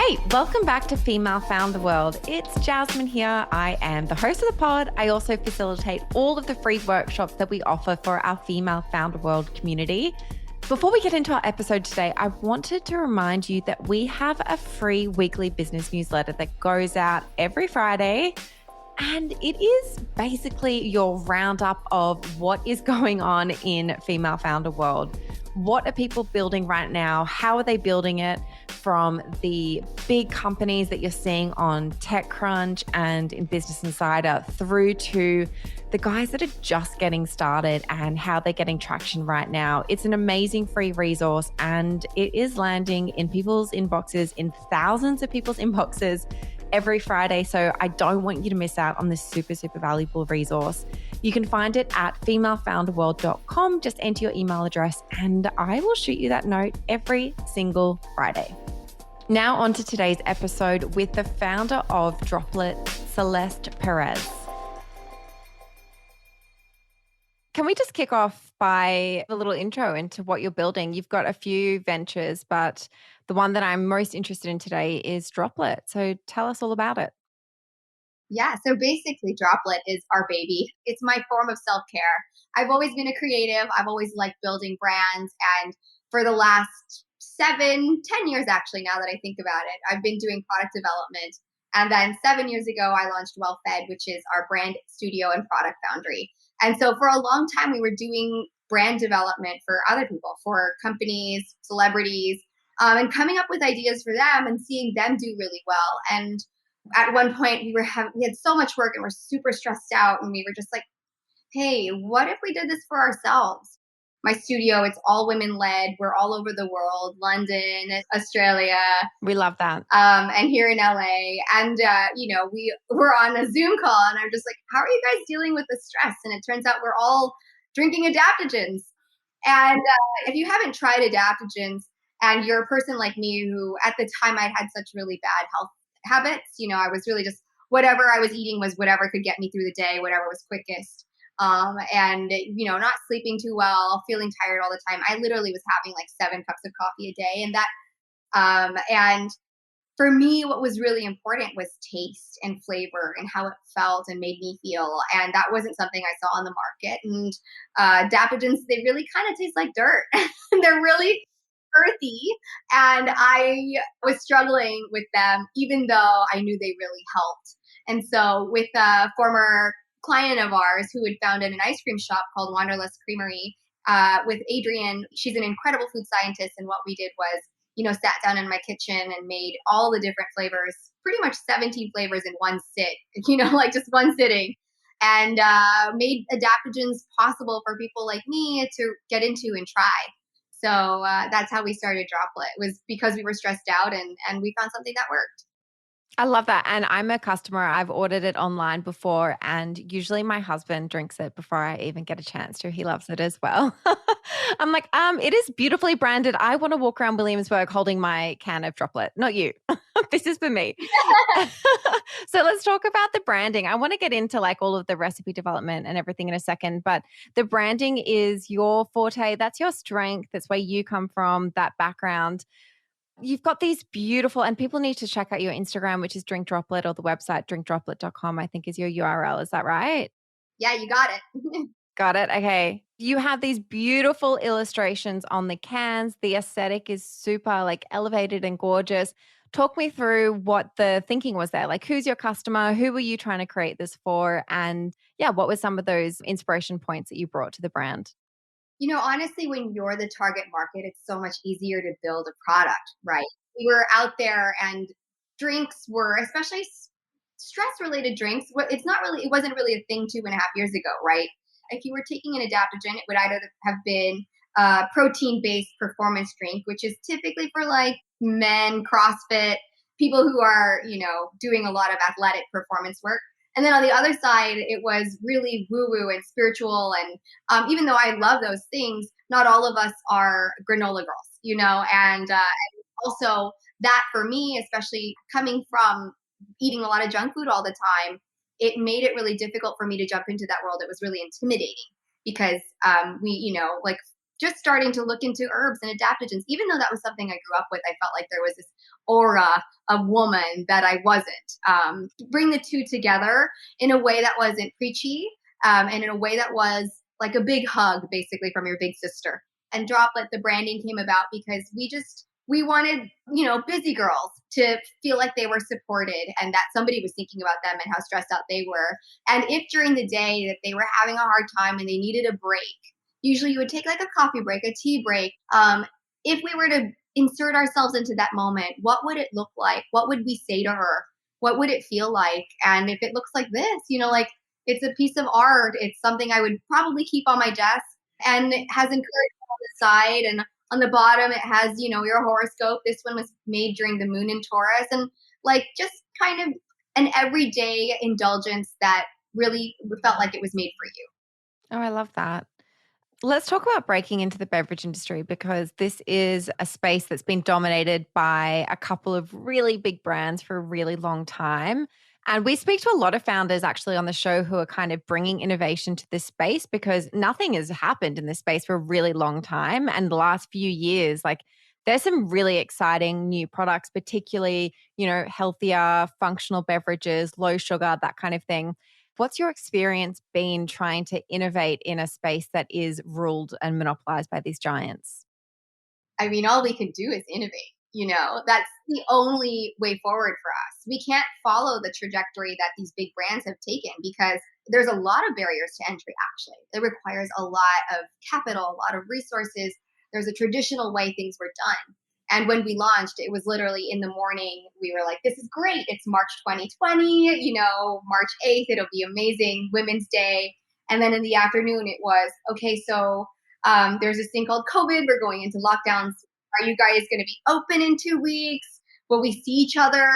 Hey, welcome back to Female Founder World. It's Jasmine here. I am the host of the pod. I also facilitate all of the free workshops that we offer for our Female Founder World community. Before we get into our episode today, I wanted to remind you that we have a free weekly business newsletter that goes out every Friday. And it is basically your roundup of what is going on in Female Founder World. What are people building right now? How are they building it? From the big companies that you're seeing on TechCrunch and in Business Insider through to the guys that are just getting started and how they're getting traction right now. It's an amazing free resource and it is landing in people's inboxes, in thousands of people's inboxes every Friday. So I don't want you to miss out on this super, super valuable resource. You can find it at femalefounderworld.com. Just enter your email address and I will shoot you that note every single Friday. Now on to today's episode with the founder of Droplet, Celeste Perez. Can we just kick off by a little intro into what you're building? You've got a few ventures, but the one that I'm most interested in today is Droplet. So tell us all about it. Yeah, so basically Droplet is our baby. It's my form of self-care. I've always been a creative. I've always liked building brands. And for the last 10 years, actually, now that I think about it, I've been doing product development. And then 7 years ago, I launched Well Fed, which is our brand studio and product foundry. And so for a long time, we were doing brand development for other people, for companies, celebrities, and coming up with ideas for them and seeing them do really well. And at one point, we had so much work and we're super stressed out. And we were just like, hey, what if we did this for ourselves? My studio, it's all women led. We're all over the world, London, Australia. We love that. And here in LA. And, we were on a Zoom call and I'm just like, how are you guys dealing with the stress? And it turns out we're all drinking adaptogens. And if you haven't tried adaptogens and you're a person like me who at the time I'd had such really bad health habits, I was really just whatever I was eating was whatever could get me through the day, whatever was quickest. Not sleeping too well, feeling tired all the time. I literally was having like 7 cups of coffee a day. And for me, what was really important was taste and flavor and how it felt and made me feel. And that wasn't something I saw on the market. And adaptogens, they really kind of taste like dirt. They're really earthy. And I was struggling with them, even though I knew they really helped. And so with a former client of ours who had founded an ice cream shop called Wanderlust Creamery, with Adrienne, she's an incredible food scientist. And what we did was, sat down in my kitchen and made all the different flavors, pretty much 17 flavors in one sit, just one sitting, and made adaptogens possible for people like me to get into and try. So that's how we started Droplet. It was because we were stressed out and we found something that worked. I love that. And I'm a customer. I've ordered it online before and usually my husband drinks it before I even get a chance to. He loves it as well. I'm like, it is beautifully branded. I want to walk around Williamsburg holding my can of Droplet, not you. This is for me. So let's talk about the branding. I want to get into like all of the recipe development and everything in a second, but the branding is your forte. That's your strength. That's where you come from, that background. You've got these beautiful, and people need to check out your Instagram, which is Drink Droplet, or the website drinkdroplet.com, I think is your URL. Is that right? Yeah, you got it. Got it. Okay. You have these beautiful illustrations on the cans. The aesthetic is super like elevated and gorgeous. Talk me through what the thinking was there. Like, who's your customer? Who were you trying to create this for? And yeah, what were some of those inspiration points that you brought to the brand? Honestly, when you're the target market, it's so much easier to build a product, right? We were out there and drinks were, especially stress-related drinks, it wasn't really a thing 2.5 years ago, right? If you were taking an adaptogen, it would either have been a protein-based performance drink, which is typically for like men, CrossFit, people who are, doing a lot of athletic performance work. And then on the other side, it was really woo-woo and spiritual. And even though I love those things, not all of us are granola girls, and also that for me, especially coming from eating a lot of junk food all the time, it made it really difficult for me to jump into that world. It was really intimidating because we, just starting to look into herbs and adaptogens. Even though that was something I grew up with, I felt like there was this aura of woman that I wasn't. Bring the two together in a way that wasn't preachy, and in a way that was like a big hug, basically, from your big sister. And Droplet, the branding came about because we wanted, busy girls to feel like they were supported and that somebody was thinking about them and how stressed out they were. And if during the day that they were having a hard time and they needed a break, usually you would take like a coffee break, a tea break. If we were to insert ourselves into that moment, what would it look like? What would we say to her? What would it feel like? And if it looks like this, like it's a piece of art. It's something I would probably keep on my desk, and it has encouragement on the side, and on the bottom it has, your horoscope. This one was made during the moon in Taurus, and like just kind of an everyday indulgence that really felt like it was made for you. Oh, I love that. Let's talk about breaking into the beverage industry, because this is a space that's been dominated by a couple of really big brands for a really long time. And we speak to a lot of founders actually on the show who are kind of bringing innovation to this space, because nothing has happened in this space for a really long time. And the last few years, like there's some really exciting new products, particularly, healthier, functional beverages, low sugar, that kind of thing. What's your experience been trying to innovate in a space that is ruled and monopolized by these giants? I mean, all we can do is innovate. That's the only way forward for us. We can't follow the trajectory that these big brands have taken because there's a lot of barriers to entry, actually. It requires a lot of capital, a lot of resources. There's a traditional way things were done. And when we launched, it was literally in the morning. We were like, this is great. It's March 2020, March 8th. It'll be amazing. Women's Day. And then in the afternoon, it was, okay, so there's this thing called COVID. We're going into lockdowns. Are you guys going to be open in 2 weeks? Will we see each other?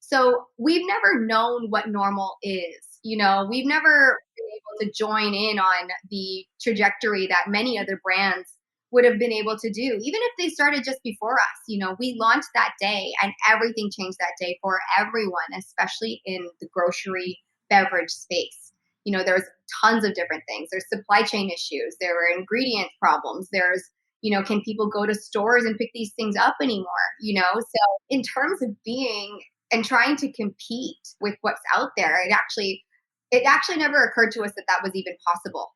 So we've never known what normal is. We've never been able to join in on the trajectory that many other brands would have been able to do, even if they started just before us. We launched that day and everything changed that day for everyone, especially in the grocery beverage space. There's tons of different things. There's supply chain issues. There are ingredient problems. There's can people go to stores and pick these things up anymore? So in terms of being and trying to compete with what's out there, it actually never occurred to us that was even possible.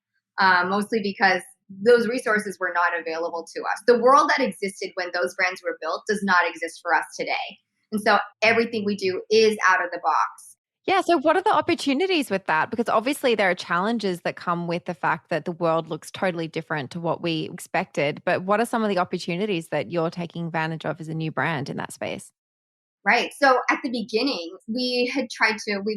Mostly because those resources were not available to us. The world that existed when those brands were built does not exist for us today. And so everything we do is out of the box. Yeah. So, what are the opportunities with that? Because obviously, there are challenges that come with the fact that the world looks totally different to what we expected. But what are some of the opportunities that you're taking advantage of as a new brand in that space? Right. So, at the beginning, we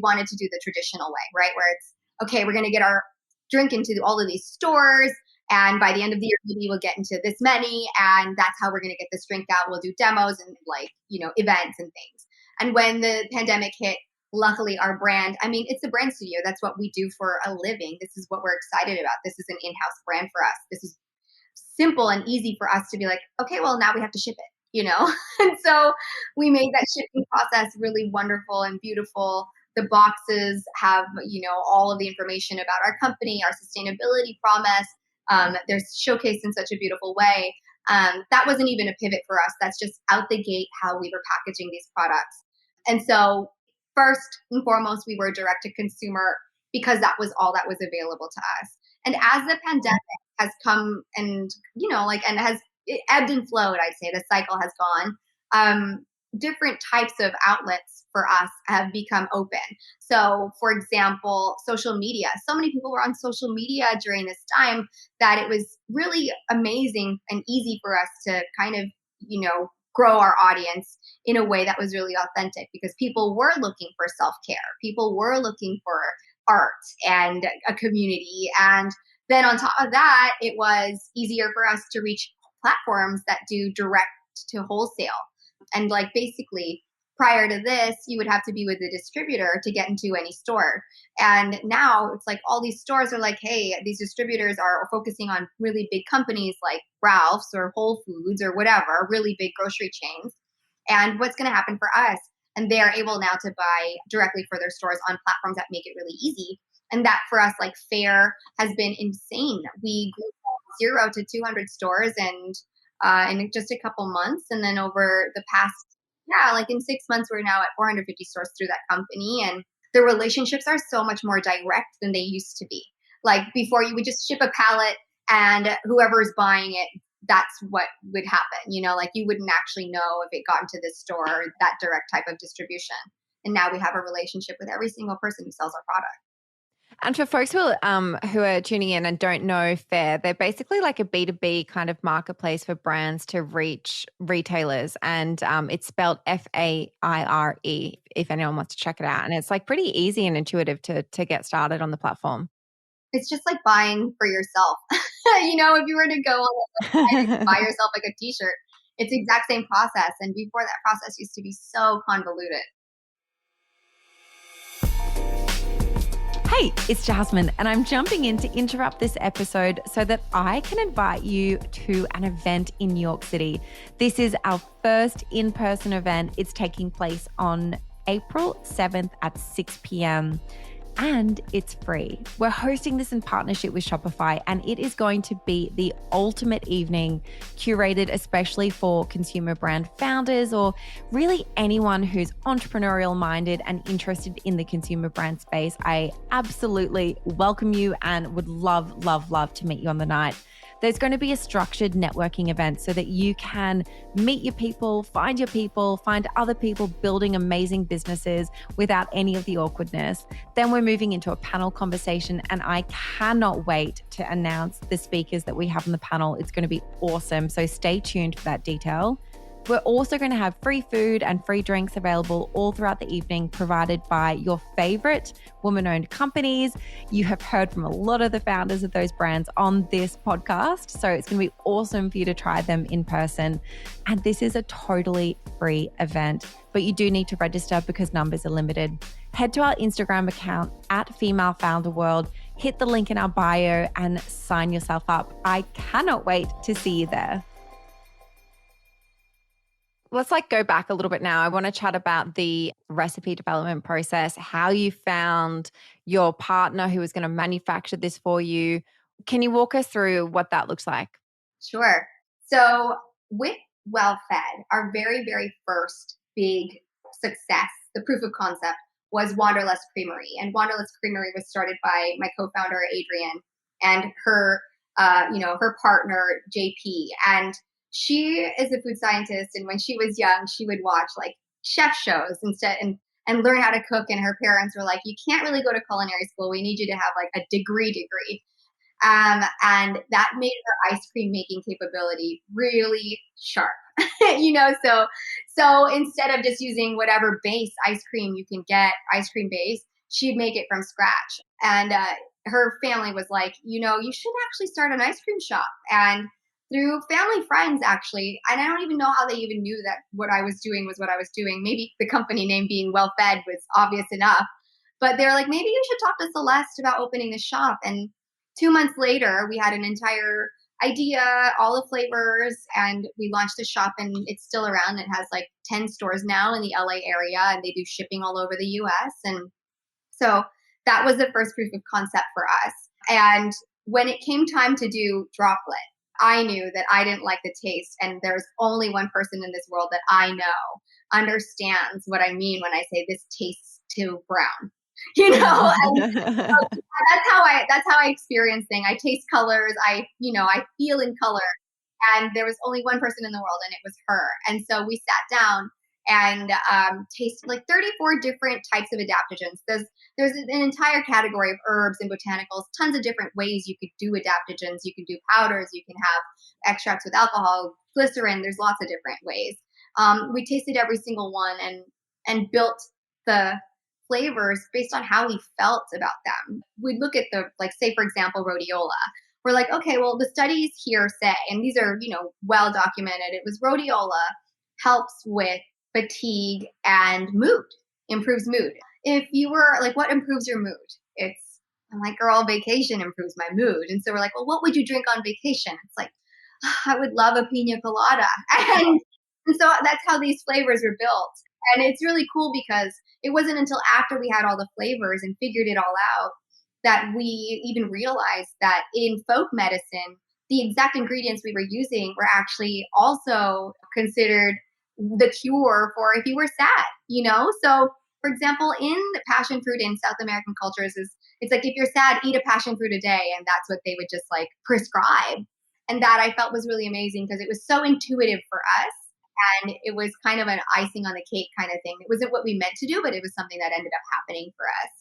wanted to do the traditional way, right? Where it's, okay, we're going to get our drink into all of these stores. And by the end of the year, maybe we'll get into this many. And that's how we're going to get this drink out. We'll do demos and events and things. And when the pandemic hit, luckily our brand, it's a brand studio. That's what we do for a living. This is what we're excited about. This is an in-house brand for us. This is simple and easy for us to be like, okay, well, now we have to ship it, And so we made that shipping process really wonderful and beautiful. The boxes have, all of the information about our company, our sustainability promise. They're showcased in such a beautiful way. That wasn't even a pivot for us. That's just out the gate how we were packaging these products. And so first and foremost, we were direct to consumer because that was all that was available to us. And as the pandemic has come and, and has ebbed and flowed, I'd say the cycle has gone, different types of outlets for us have become open. So, for example, social media. So many people were on social media during this time that it was really amazing and easy for us to kind of, grow our audience in a way that was really authentic because people were looking for self-care. People were looking for art and a community. And then on top of that, it was easier for us to reach platforms that do direct to wholesale. And basically prior to this, you would have to be with a distributor to get into any store. And now it's like all these stores are like, hey, these distributors are focusing on really big companies like Ralph's or Whole Foods or whatever, really big grocery chains. And what's going to happen for us? And they are able now to buy directly for their stores on platforms that make it really easy. And that for us, Faire has been insane. We grew 0 to 200 stores and in just a couple months. And then over the past, like in 6 months, we're now at 450 stores through that company. And the relationships are so much more direct than they used to be. Like before, you would just ship a pallet and whoever's buying it, that's what would happen. Like you wouldn't actually know if it got into this store or that direct type of distribution. And now we have a relationship with every single person who sells our product. And for folks who are tuning in and don't know Fair, they're basically like a B2B kind of marketplace for brands to reach retailers. And it's spelled FAIRE if anyone wants to check it out. And it's like pretty easy and intuitive to get started on the platform. It's just like buying for yourself. If you were to go on the website and buy yourself like a t-shirt, it's the exact same process. And before, that process used to be so convoluted. Hey, it's Jasmine, and I'm jumping in to interrupt this episode so that I can invite you to an event in New York City. This is our first in-person event. It's taking place on April 7th at 6 p.m. and it's free. We're hosting this in partnership with Shopify, and it is going to be the ultimate evening curated especially for consumer brand founders or really anyone who's entrepreneurial minded and interested in the consumer brand space. I absolutely welcome you and would love, love, love to meet you on the night. There's going to be a structured networking event so that you can meet your people, find other people building amazing businesses without any of the awkwardness. Then we're moving into a panel conversation, and I cannot wait to announce the speakers that we have on the panel. It's going to be awesome. So stay tuned for that detail. We're also going to have free food and free drinks available all throughout the evening, provided by your favorite woman-owned companies. You have heard from a lot of the founders of those brands on this podcast, so it's going to be awesome for you to try them in person. And this is a totally free event, but you do need to register because numbers are limited. Head to our Instagram account at Female Founder World, hit the link in our bio and sign yourself up. I cannot wait to see you there. Let's go back a little bit now. I want to chat about the recipe development process, how you found your partner who was going to manufacture this for you. Can you walk us through what that looks like? Sure. So with Well Fed, our very, very first big success, the proof of concept, was Wanderlust Creamery. And Wanderlust Creamery was started by my co-founder, Adrienne, and her partner, JP. And she is a food scientist, and when she was young, she would watch chef shows instead and learn how to cook. And her parents were like, "You can't really go to culinary school. We need you to have a degree." And that made her ice cream making capability really sharp. So instead of just using whatever base ice cream you can get, ice cream base, she'd make it from scratch. And her family was like, you should actually start an ice cream shop. And through family friends, actually, and I don't even know how they even knew that what I was doing was what I was doing. Maybe the company name being Well Fed was obvious enough, but they're like, maybe you should talk to Celeste about opening the shop. And 2 months later, we had an entire idea, all the flavors, and we launched the shop, and it's still around. It has 10 stores now in the LA area, and they do shipping all over the US. And so that was the first proof of concept for us. And when it came time to do Droplet, I knew that I didn't like the taste, and there's only one person in this world that I know understands what I mean when I say this tastes too brown. And that's how I experience things. I taste colors. I feel in color, and there was only one person in the world, and it was her. And so we sat down and tasted 34 different types of adaptogens. There's an entire category of herbs and botanicals, tons of different ways you could do adaptogens. You can do powders, you can have extracts with alcohol, glycerin. There's lots of different ways. We tasted every single one and built the flavors based on how we felt about them. We'd look at say for example, rhodiola. We're like, okay, well the studies here say, and these are, well documented, it was rhodiola helps with fatigue and mood, improves mood. If you were what improves your mood? I'm like, girl, vacation improves my mood. And so we're like, well, what would you drink on vacation? It's I would love a pina colada. And so that's how these flavors were built. And it's really cool because it wasn't until after we had all the flavors and figured it all out that we even realized that in folk medicine, the exact ingredients we were using were actually also considered the cure for if you were sad, So, for example, in the passion fruit in South American cultures it's like if you're sad, eat a passion fruit a day, and that's what they would just like prescribe. And that I felt was really amazing because it was so intuitive for us. And it was kind of an icing on the cake kind of thing. It wasn't what we meant to do, but it was something that ended up happening for us.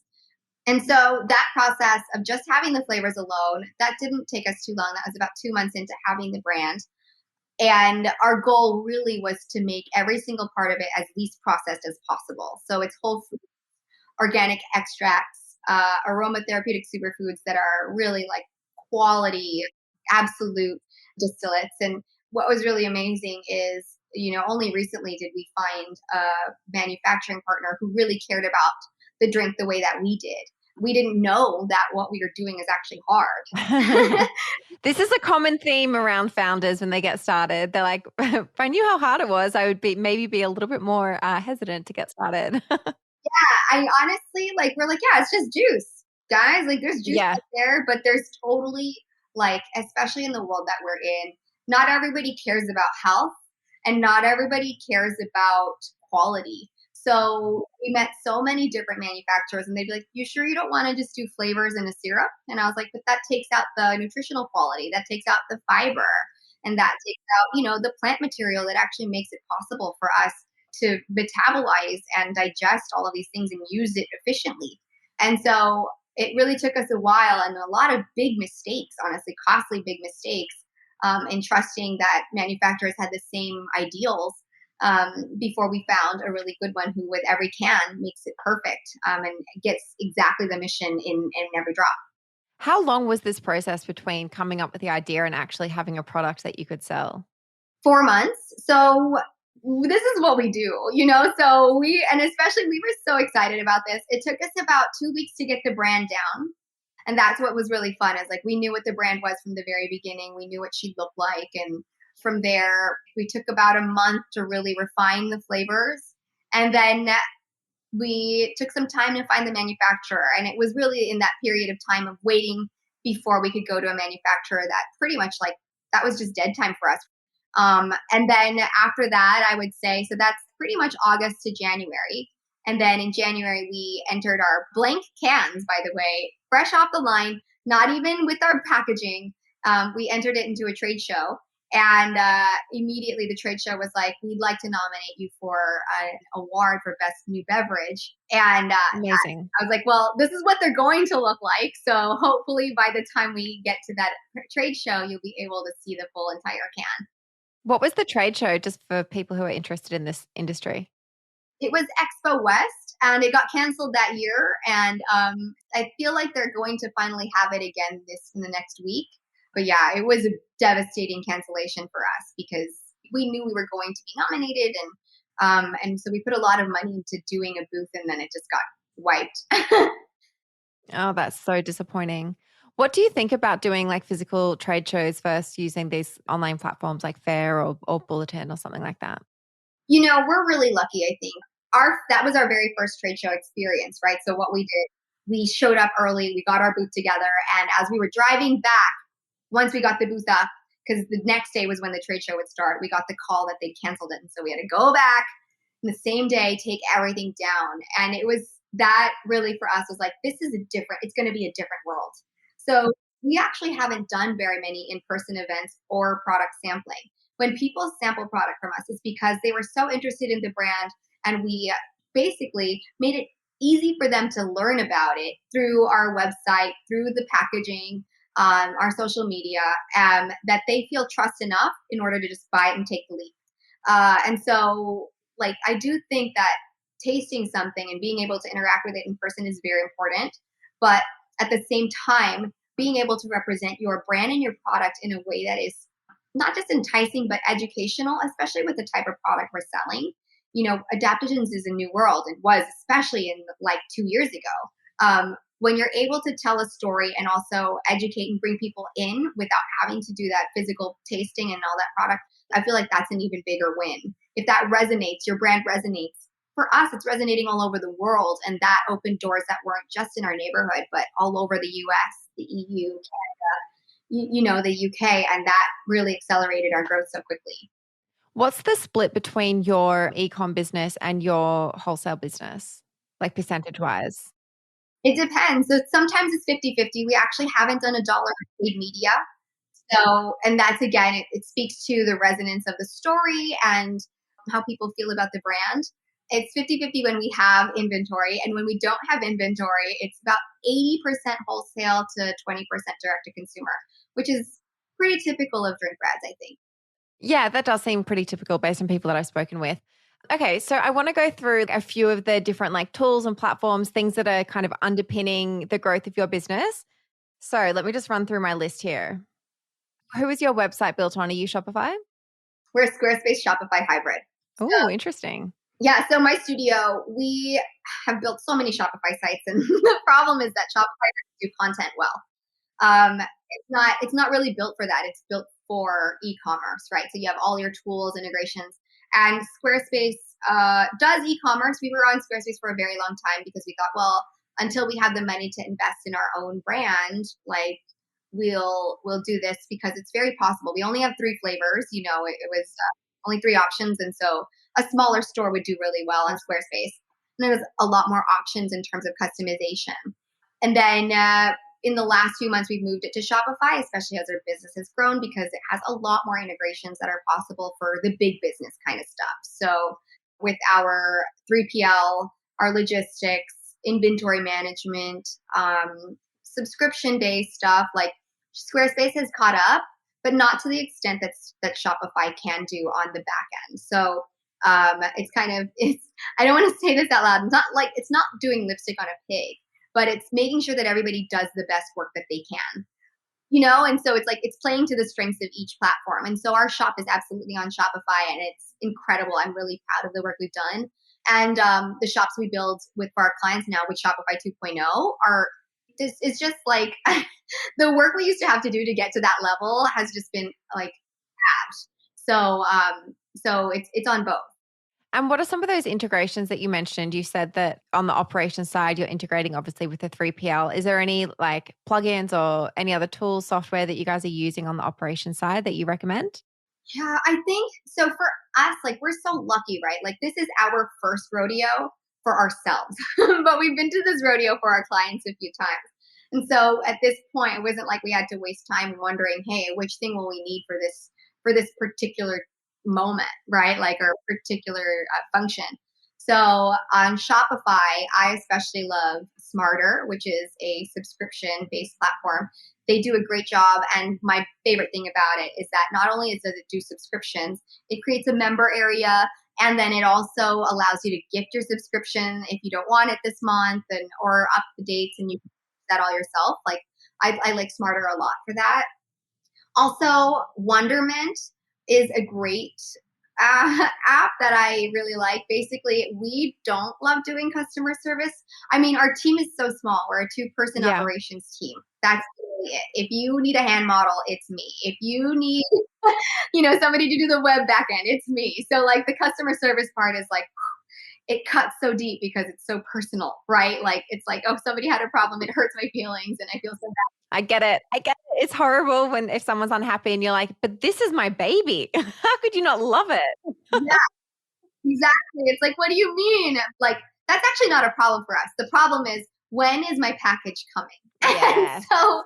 And so that process of just having the flavors alone, that didn't take us too long. That was about 2 months into having the brand. And our goal really was to make every single part of it as least processed as possible. So it's whole food, organic extracts, aromatherapeutic superfoods that are really like quality, absolute distillates. And what was really amazing is, only recently did we find a manufacturing partner who really cared about the drink the way that we did. We didn't know that what we were doing is actually hard. This is a common theme around founders when they get started. They're like, if I knew how hard it was, I would maybe be a little bit more hesitant to get started. I honestly, we're like, yeah, it's just juice, guys. Like, there's juice out there, but there's totally, especially in the world that we're in, not everybody cares about health and not everybody cares about quality. So we met so many different manufacturers and they'd be like, you sure you don't want to just do flavors in a syrup? And I was like, but that takes out the nutritional quality, that takes out the fiber, and that takes out, the plant material that actually makes it possible for us to metabolize and digest all of these things and use it efficiently. And so it really took us a while and a lot of big mistakes, honestly, costly big mistakes, in trusting that manufacturers had the same ideals before we found a really good one who with every can makes it perfect and gets exactly the mission in every drop. How long was this process between coming up with the idea and actually having a product that you could sell? 4 months. So this is what we do, so especially we were so excited about this. It took us about 2 weeks to get the brand down. And that's what was really fun is we knew what the brand was from the very beginning. We knew what she looked like. And from there, we took about a month to really refine the flavors. And then we took some time to find the manufacturer. And it was really in that period of time of waiting before we could go to a manufacturer that pretty much that was just dead time for us. And then after that, I would say, so that's pretty much August to January. And then in January, we entered our blank cans, by the way, fresh off the line, not even with our packaging. We entered it into a trade show. And immediately the trade show was like, we'd like to nominate you for an award for best new beverage. And amazing. I was like, well, this is what they're going to look like. So hopefully by the time we get to that trade show, you'll be able to see the full entire can. What was the trade show, just for people who are interested in this industry? It was Expo West, and it got canceled that year. And I feel like they're going to finally have it again in the next week. But yeah, it was a devastating cancellation for us because we knew we were going to be nominated, and so we put a lot of money into doing a booth, and then it just got wiped. Oh, that's so disappointing. What do you think about doing physical trade shows versus using these online platforms like Fair or Bulletin or something like that? We're really lucky, I think. That was our very first trade show experience, right? So what we did, we showed up early, we got our booth together, and as we were driving back, once we got the booth up, because the next day was when the trade show would start, we got the call that they canceled it. And so we had to go back the same day, take everything down. And it was that really for us was it's going to be a different world. So we actually haven't done very many in-person events or product sampling. When people sample product from us, it's because they were so interested in the brand, and we basically made it easy for them to learn about it through our website, through the packaging, our social media, that they feel trust enough in order to just buy it and take the leap. And so, I do think that tasting something and being able to interact with it in person is very important. But at the same time, being able to represent your brand and your product in a way that is not just enticing, but educational, especially with the type of product we're selling. Adaptogens is a new world. It was, especially in 2 years ago. When you're able to tell a story and also educate and bring people in without having to do that physical tasting and all that product, I feel like that's an even bigger win. If that resonates, your brand resonates. For us, it's resonating all over the world, and that opened doors that weren't just in our neighborhood, but all over the US, the EU, Canada, the UK, and that really accelerated our growth so quickly. What's the split between your e-com business and your wholesale business, like percentage wise? It depends. So sometimes it's 50-50. We actually haven't done a dollar of paid media. So, and that's again, it speaks to the resonance of the story and how people feel about the brand. It's 50-50 when we have inventory. And when we don't have inventory, it's about 80% wholesale to 20% direct to consumer, which is pretty typical of drink brands, I think. Yeah, that does seem pretty typical based on people that I've spoken with. Okay, so I want to go through a few of the different like tools and platforms, things that are kind of underpinning the growth of your business. So let me just run through my list here. Who is your website built on? Are you Shopify? We're a Squarespace Shopify hybrid. Oh, interesting. Yeah, so my studio, we have built so many Shopify sites, and the problem is that Shopify doesn't do content well. It's not really built for that. It's built for e-commerce, right? So you have all your tools, integrations, and Squarespace does e-commerce. We were on Squarespace for a very long time because we thought, well, until we have the money to invest in our own brand, like we'll do this because it's very possible. We only have 3 flavors. It was only 3 options, and so a smaller store would do really well on Squarespace. And there's a lot more options in terms of customization. And then in the last few months, we've moved it to Shopify, especially as our business has grown, because it has a lot more integrations that are possible for the big business kind of stuff. So with our 3PL, our logistics, inventory management, subscription-based stuff, like Squarespace has caught up, but not to the extent that Shopify can do on the back end. So I don't want to say this out loud. It's not doing lipstick on a pig, but it's making sure that everybody does the best work that they can. And so it's playing to the strengths of each platform. And so our shop is absolutely on Shopify, and it's incredible. I'm really proud of the work we've done. And the shops we build for our clients now with Shopify 2.0 it's just like the work we used to have to do to get to that level has just been like halved. So it's on both. And what are some of those integrations that you mentioned? You said that on the operations side, you're integrating obviously with the 3PL. Is there any like plugins or any other tools, software that you guys are using on the operations side that you recommend? Yeah, I think so. For us, like we're so lucky, right? Like this is our first rodeo for ourselves, but we've been to this rodeo for our clients a few times. And so at this point, it wasn't like we had to waste time wondering, hey, which thing will we need for this particular moment, right? Like our particular function. So on Shopify, I especially love Smarter, which is a subscription-based platform. They do a great job, and my favorite thing about it is that not only does it do subscriptions, it creates a member area, and then it also allows you to gift your subscription if you don't want it this month, or up the dates, and you can do that all yourself. Like I like Smarter a lot for that. Also, Wonderment is a great app that I really like. Basically, we don't love doing customer service. I mean, our team is so small. We're a 2-person operations team. That's really it. If you need a hand model, it's me. If you need, somebody to do the web backend, it's me. So like the customer service part is like, it cuts so deep because it's so personal, right? Like it's like, oh, somebody had a problem. It hurts my feelings, and I feel so bad. I get it. It's horrible if someone's unhappy and you're like, but this is my baby. How could you not love it? Yeah, exactly. It's like, what do you mean? Like, that's actually not a problem for us. The problem is, when is my package coming? Yeah. And so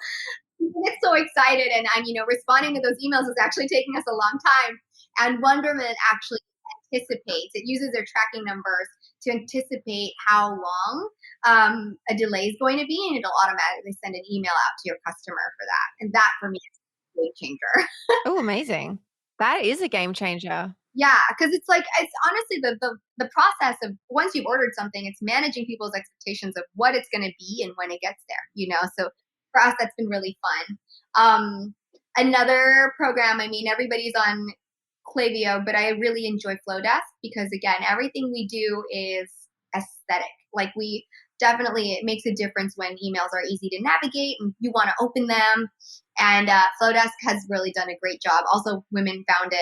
we get so excited, and responding to those emails is actually taking us a long time. And Wonderment actually anticipates. It uses their tracking numbers to anticipate how long a delay is going to be, and it'll automatically send an email out to your customer for that. And that for me is a game changer. Oh, amazing. That is a game changer. Yeah, because it's honestly the process of once you've ordered something, it's managing people's expectations of what it's going to be and when it gets there. So for us, that's been really fun. Another program, I mean, everybody's on Klaviyo, but I really enjoy Flowdesk because, again, everything we do is aesthetic. Like it makes a difference when emails are easy to navigate and you want to open them. And Flowdesk has really done a great job. Also, women founded,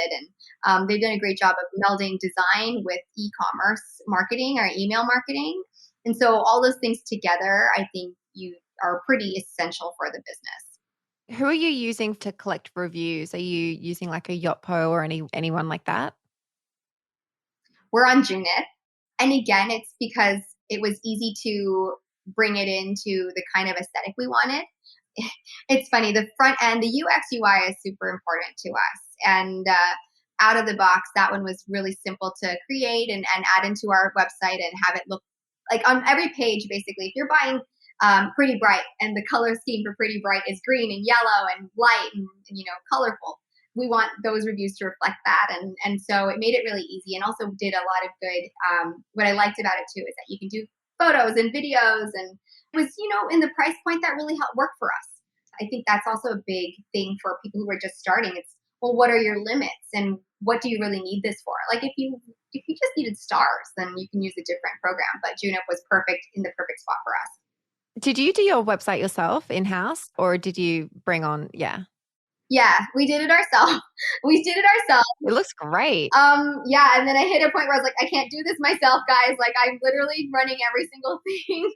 and they've done a great job of melding design with e-commerce marketing or email marketing. And so all those things together, I think you are pretty essential for the business. Who are you using to collect reviews? Are you using like a Yotpo or anyone like that? We're on Junit. And again, it's because it was easy to bring it into the kind of aesthetic we wanted. It's funny, the front end, the UX UI is super important to us. And out of the box, that one was really simple to create and add into our website and have it look like on every page, basically. If you're buying Pretty Bright and the color scheme for Pretty Bright is green and yellow and light and colorful, we want those reviews to reflect that. And so it made it really easy and also did a lot of good. What I liked about it too is that you can do photos and videos, and it was, in the price point that really helped work for us. I think that's also a big thing for people who are just starting. It's, well, what are your limits and what do you really need this for? Like if you just needed stars, then you can use a different program. But Junip was perfect in the perfect spot for us. Did you do your website yourself in-house or did you bring on, yeah? Yeah, we did it ourselves. It looks great. Yeah, and then I hit a point where I was like, I can't do this myself, guys. Like I'm literally running every single thing.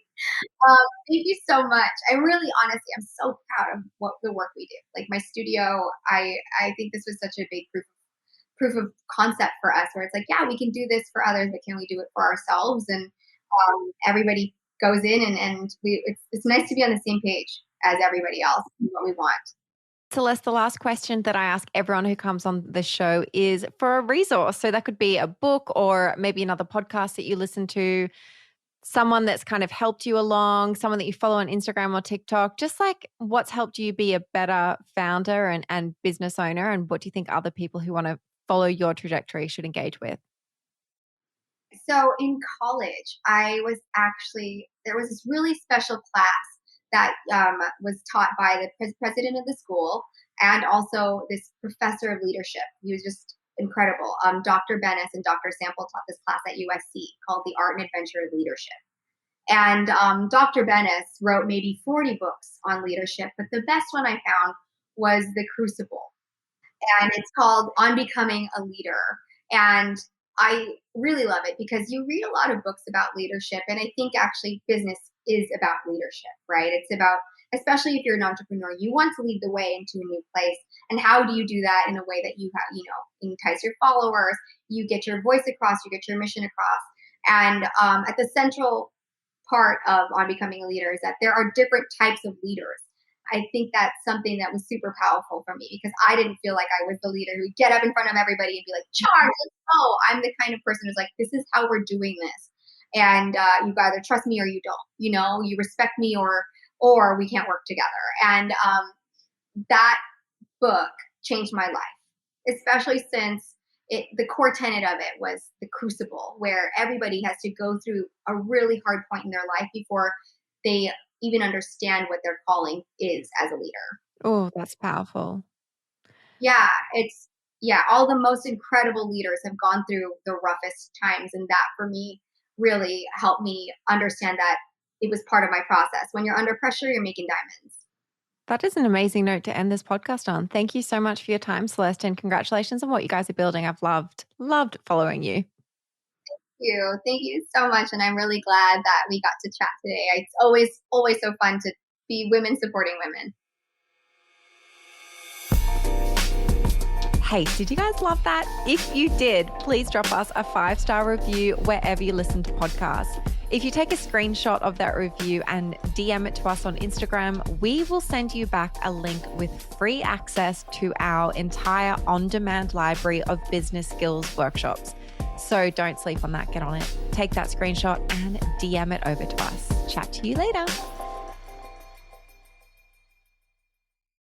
Thank you so much. I'm so proud of the work we do. Like my studio, I think this was such a big proof of concept for us, where it's like, yeah, we can do this for others, but can we do it for ourselves? And everybody goes in, and it's nice to be on the same page as everybody else and what we want. Celeste, the last question that I ask everyone who comes on the show is for a resource. So that could be a book or maybe another podcast that you listen to, someone that's kind of helped you along, someone that you follow on Instagram or TikTok, just like what's helped you be a better founder and business owner, and what do you think other people who want to follow your trajectory should engage with? So in college, there was this really special class that was taught by the president of the school and also this professor of leadership. He was just incredible. Dr. Bennis and Dr. Sample taught this class at USC called The Art and Adventure of Leadership. And Dr. Bennis wrote maybe 40 books on leadership, but the best one I found was The Crucible. And it's called On Becoming a Leader. And I really love it because you read a lot of books about leadership, and I think actually business is about leadership, right? It's about, especially if you're an entrepreneur, you want to lead the way into a new place. And how do you do that in a way that you have, entice your followers, you get your voice across, you get your mission across. And at the central part of On Becoming a Leader is that there are different types of leaders. I think that's something that was super powerful for me because I didn't feel like I was the leader who would get up in front of everybody and be like, charge, let's go. I'm the kind of person who's like, this is how we're doing this. And you either trust me or you don't, you respect me or we can't work together. And that book changed my life, especially since the core tenet of it was the crucible, where everybody has to go through a really hard point in their life before they even understand what their calling is as a leader. Oh, that's powerful. Yeah, all the most incredible leaders have gone through the roughest times. And that for me really helped me understand that it was part of my process. When you're under pressure, you're making diamonds. That is an amazing note to end this podcast on. Thank you so much for your time, Celeste, and congratulations on what you guys are building. I've loved following you. Thank you so much. And I'm really glad that we got to chat today. It's always so fun to be women supporting women. Hey, did you guys love that? If you did, please drop us a 5-star review wherever you listen to podcasts. If you take a screenshot of that review and DM it to us on Instagram, we will send you back a link with free access to our entire on-demand library of business skills workshops. So don't sleep on that. Get on it. Take that screenshot and DM it over to us. Chat to you later.